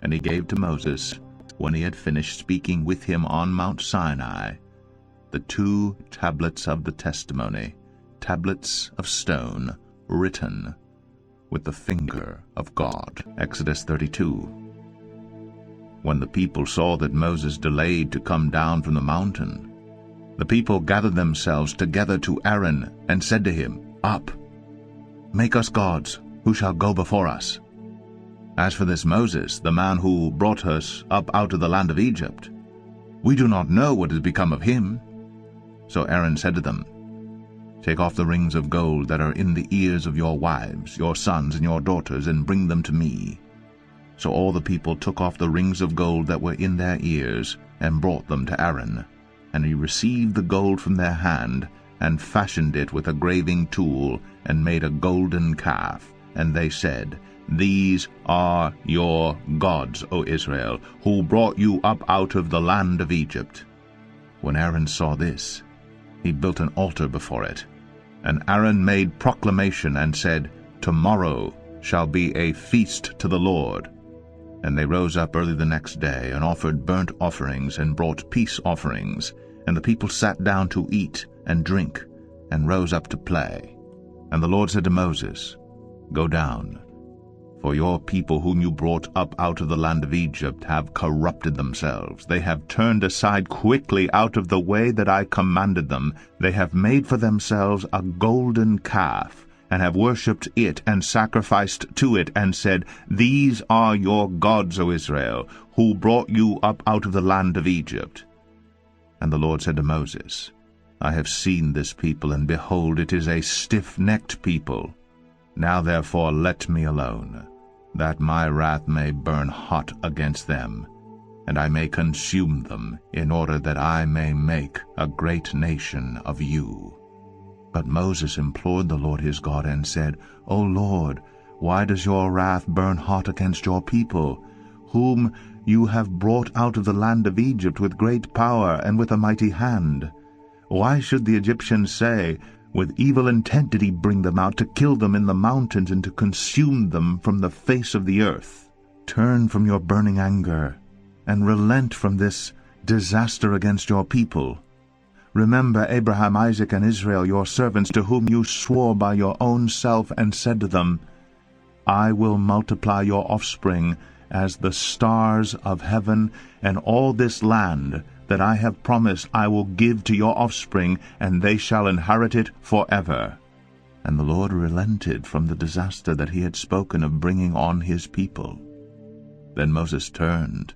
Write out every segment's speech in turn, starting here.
And he gave to Moses, when he had finished speaking with him on Mount Sinai, the 2 tablets of the testimony, tablets of stone, written with the finger of God. Exodus 32. When the people saw that Moses delayed to come down from the mountain, the people gathered themselves together to Aaron and said to him, Up, make us gods, who shall go before us. As for this Moses, the man who brought us up out of the land of Egypt, we do not know what has become of him. So Aaron said to them, Take off the rings of gold that are in the ears of your wives, your sons, and your daughters, and bring them to me. So all the people took off the rings of gold that were in their ears, and brought them to Aaron. And he received the gold from their hand, and fashioned it with a graving tool, and made a golden calf. And they said, These are your gods, O Israel, who brought you up out of the land of Egypt. When Aaron saw this, he built an altar before it. And Aaron made proclamation and said, Tomorrow shall be a feast to the Lord. And they rose up early the next day, and offered burnt offerings, and brought peace offerings. And the people sat down to eat and drink, and rose up to play. And the Lord said to Moses, Go down, for your people whom you brought up out of the land of Egypt have corrupted themselves. They have turned aside quickly out of the way that I commanded them. They have made for themselves a golden calf, and have worshipped it, and sacrificed to it, and said, These are your gods, O Israel, who brought you up out of the land of Egypt. And the Lord said to Moses, I have seen this people, and behold, it is a stiff-necked people. Now therefore let me alone, that my wrath may burn hot against them, and I may consume them, in order that I may make a great nation of you. But Moses implored the Lord his God, and said, O Lord, why does your wrath burn hot against your people, whom you have brought out of the land of Egypt with great power and with a mighty hand? Why should the Egyptians say, With evil intent did he bring them out, to kill them in the mountains, and to consume them from the face of the earth? Turn from your burning anger, and relent from this disaster against your people. Remember Abraham, Isaac, and Israel, your servants, to whom you swore by your own self, and said to them, I will multiply your offspring as the stars of heaven, and all this land that I have promised I will give to your offspring, and they shall inherit it forever. And the Lord relented from the disaster that he had spoken of bringing on his people. Then Moses turned,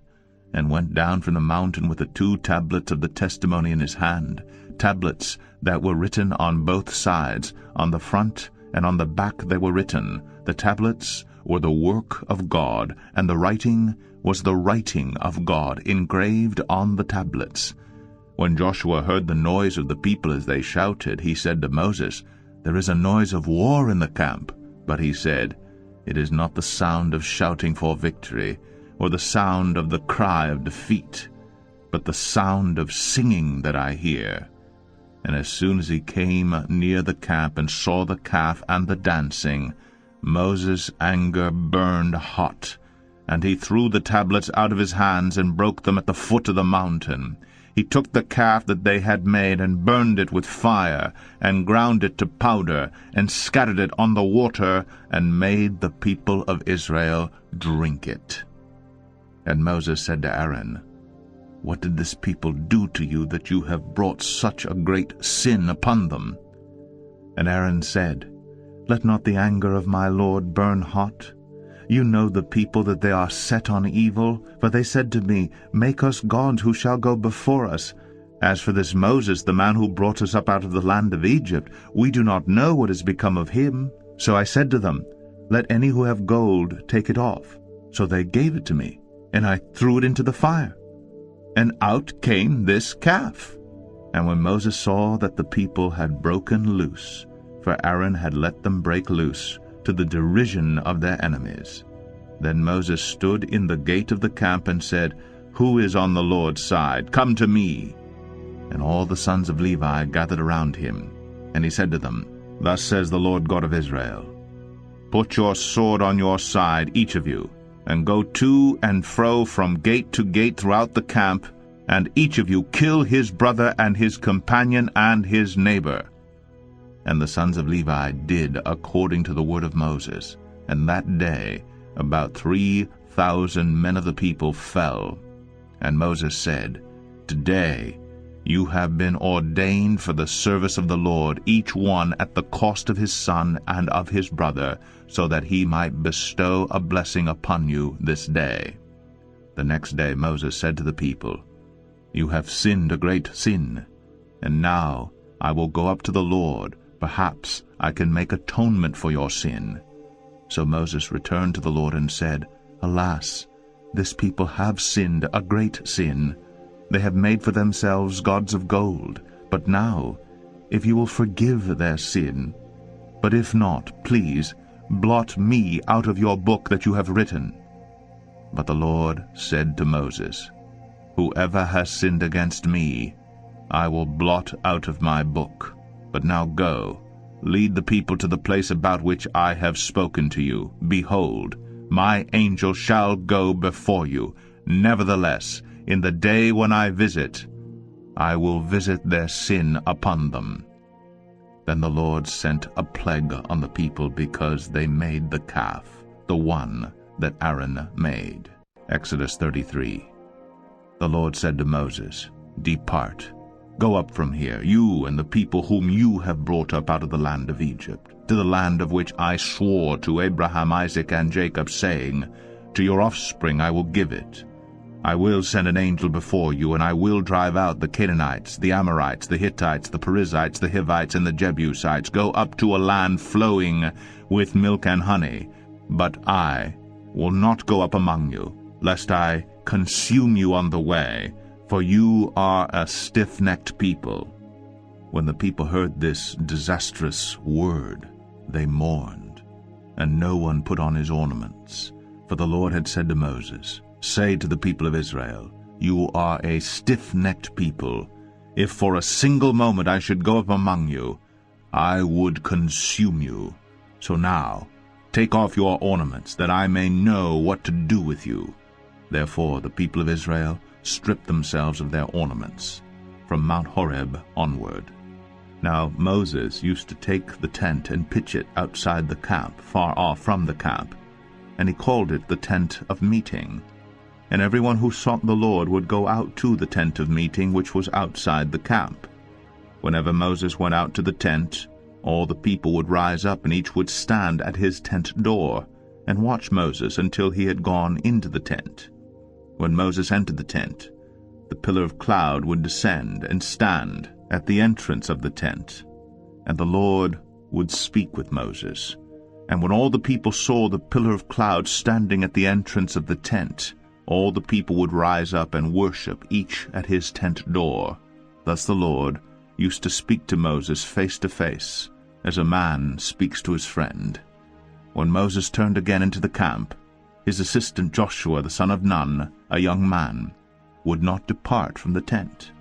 and went down from the mountain with the 2 tablets of the testimony in his hand, tablets that were written on both sides, on the front and on the back they were written. The tablets were the work of God, and the writing was the writing of God, engraved on the tablets. When Joshua heard the noise of the people as they shouted, he said to Moses, There is a noise of war in the camp. But he said, It is not the sound of shouting for victory, or the sound of the cry of defeat, but the sound of singing that I hear. And as soon as he came near the camp and saw the calf and the dancing, Moses' anger burned hot, and he threw the tablets out of his hands and broke them at the foot of the mountain. He took the calf that they had made and burned it with fire, and ground it to powder, and scattered it on the water, and made the people of Israel drink it. And Moses said to Aaron, What did this people do to you, that you have brought such a great sin upon them? And Aaron said, Let not the anger of my Lord burn hot. You know the people, that they are set on evil. For they said to me, Make us gods who shall go before us. As for this Moses, the man who brought us up out of the land of Egypt, we do not know what has become of him. So I said to them, Let any who have gold take it off. So they gave it to me, and I threw it into the fire. And out came this calf. And when Moses saw that the people had broken loose, for Aaron had let them break loose, to the derision of their enemies, then Moses stood in the gate of the camp and said, Who is on the Lord's side? Come to me. And all the sons of Levi gathered around him. And he said to them, Thus says the Lord God of Israel, Put your sword on your side, each of you, and go to and fro from gate to gate throughout the camp, and each of you kill his brother and his companion and his neighbor." And the sons of Levi did according to the word of Moses, and that day about 3,000 men of the people fell. And Moses said, "Today you have been ordained for the service of the Lord, each one at the cost of his son and of his brother, so that he might bestow a blessing upon you this day." The next day Moses said to the people, "You have sinned a great sin, and now I will go up to the Lord. Perhaps I can make atonement for your sin." So Moses returned to the Lord and said, "Alas, this people have sinned a great sin. They have made for themselves gods of gold. But now, if you will forgive their sin, but if not, please blot me out of your book that you have written." But the Lord said to Moses, "Whoever has sinned against me, I will blot out of my book. But now go, lead the people to the place about which I have spoken to you. Behold, my angel shall go before you. Nevertheless, in the day when I visit, I will visit their sin upon them." Then the Lord sent a plague on the people because they made the calf, the one that Aaron made. Exodus 33. The Lord said to Moses, "Depart, go up from here, you and the people whom you have brought up out of the land of Egypt, to the land of which I swore to Abraham, Isaac, and Jacob, saying, To your offspring I will give it. I will send an angel before you, and I will drive out the Canaanites, the Amorites, the Hittites, the Perizzites, the Hivites, and the Jebusites. Go up to a land flowing with milk and honey. But I will not go up among you, lest I consume you on the way, for you are a stiff-necked people." When the people heard this disastrous word, they mourned, and no one put on his ornaments. For the Lord had said to Moses, "Say to the people of Israel, You are a stiff-necked people. If for a single moment I should go up among you, I would consume you. So now take off your ornaments, that I may know what to do with you." Therefore the people of Israel stripped themselves of their ornaments, from Mount Horeb onward. Now Moses used to take the tent and pitch it outside the camp, far off from the camp, and he called it the tent of meeting. And everyone who sought the Lord would go out to the tent of meeting, which was outside the camp. Whenever Moses went out to the tent, all the people would rise up, and each would stand at his tent door, and watch Moses until he had gone into the tent. When Moses entered the tent, the pillar of cloud would descend and stand at the entrance of the tent, and the Lord would speak with Moses. And when all the people saw the pillar of cloud standing at the entrance of the tent, all the people would rise up and worship, each at his tent door. Thus the Lord used to speak to Moses face to face, as a man speaks to his friend. When Moses turned again into the camp, his assistant Joshua the son of Nun, a young man, would not depart from the tent.